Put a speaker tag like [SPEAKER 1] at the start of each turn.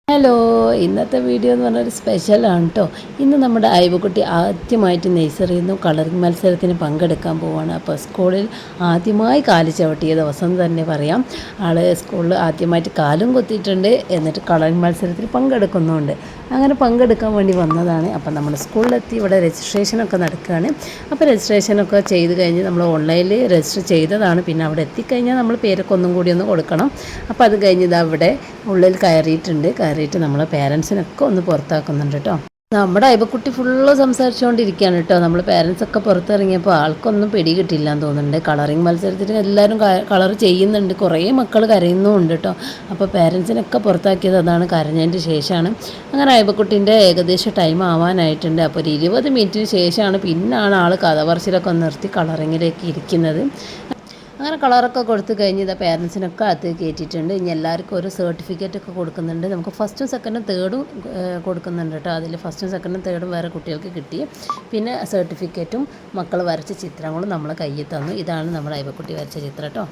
[SPEAKER 1] Hello, ഇന്നത്തെ video എന്ന് പറഞ്ഞാൽ ഒരു സ്പെഷ്യലാണ് കേട്ടോ. ഇന്ന് നമ്മുടെ അയവക്കുട്ടി ആദ്യമായിട്ട് നഴ്സറിയിൽ നിന്നും കളറിംഗ് മത്സരത്തിന് പങ്കെടുക്കാൻ പോവുകയാണ്. അപ്പോൾ സ്കൂളിൽ ആദ്യമായി കാല് ചവിട്ടിയ ദിവസം തന്നെ പറയാം. ആൾ സ്കൂളിൽ ആദ്യമായിട്ട് കാലും കുത്തിയിട്ടുണ്ട്, എന്നിട്ട് കളറിംഗ് മത്സരത്തിൽ പങ്കെടുക്കുന്നുമുണ്ട്. അങ്ങനെ പങ്കെടുക്കാൻ വേണ്ടി വന്നതാണ്. അപ്പോൾ നമ്മൾ സ്കൂളിലെത്തി ഇവിടെ രജിസ്ട്രേഷനൊക്കെ നടക്കുകയാണ്. അപ്പോൾ രജിസ്ട്രേഷനൊക്കെ ചെയ്ത് കഴിഞ്ഞ് നമ്മൾ ഓൺലൈനിൽ രജിസ്റ്റർ ചെയ്തതാണ്. പിന്നെ അവിടെ എത്തിക്കഴിഞ്ഞാൽ നമ്മൾ പേരൊക്കെ ഒന്നും കൂടി ഒന്ന് കൊടുക്കണം. അപ്പോൾ അത് കഴിഞ്ഞ് ഇതാ ഇവിടെ ഉള്ളിൽ കയറിയിട്ട് നമ്മളെ പേരൻസിനൊക്കെ ഒന്ന് പുറത്താക്കുന്നുണ്ട് കേട്ടോ. നമ്മുടെ അയബക്കുട്ടി ഫുള്ള് സംസാരിച്ചുകൊണ്ടിരിക്കുകയാണ് കേട്ടോ. നമ്മൾ പേരൻസൊക്കെ പുറത്തിറങ്ങിയപ്പോൾ ആൾക്കൊന്നും പിടി കിട്ടില്ല എന്ന് തോന്നുന്നുണ്ട്. കളറിങ് മത്സരത്തിന് എല്ലാവരും കളർ ചെയ്യുന്നുണ്ട്, കുറേ മക്കൾ കരയുന്നുമുണ്ട് കേട്ടോ. അപ്പോൾ പേരൻസിനൊക്കെ പുറത്താക്കിയത് അതാണ്, കരഞ്ഞതിൻ്റെ ശേഷമാണ്. അങ്ങനെ അയബക്കുട്ടീൻ്റെ ഏകദേശം ടൈം ആവാനായിട്ടുണ്ട്. അപ്പോൾ ഒരു 20 മിനിറ്റിന് ശേഷമാണ് പിന്നാണ് ആൾ കഥ പറച്ചിലൊക്കെ നിർത്തി കളറിങ്ങിലേക്ക് ഇരിക്കുന്നത്. അങ്ങനെ കളറൊക്കെ കൊടുത്ത് കഴിഞ്ഞ് ഇതാ പേരൻസിനൊക്കെ അകത്ത് കയറ്റിയിട്ടുണ്ട്. ഇനി എല്ലാവർക്കും ഒരു സർട്ടിഫിക്കറ്റൊക്കെ കൊടുക്കുന്നുണ്ട്. നമുക്ക് ഫസ്റ്റും സെക്കൻഡും തേർഡും കൊടുക്കുന്നുണ്ട് കേട്ടോ. അതിൽ ഫസ്റ്റും സെക്കൻഡും തേർഡും വേറെ കുട്ടികൾക്ക് കിട്ടി. പിന്നെ സർട്ടിഫിക്കറ്റും മക്കൾ വരച്ച ചിത്രങ്ങളും നമ്മളെ കയ്യിൽ തന്നു. ഇതാണ് നമ്മുടെ അയവക്കുട്ടി വരച്ച ചിത്രം കേട്ടോ.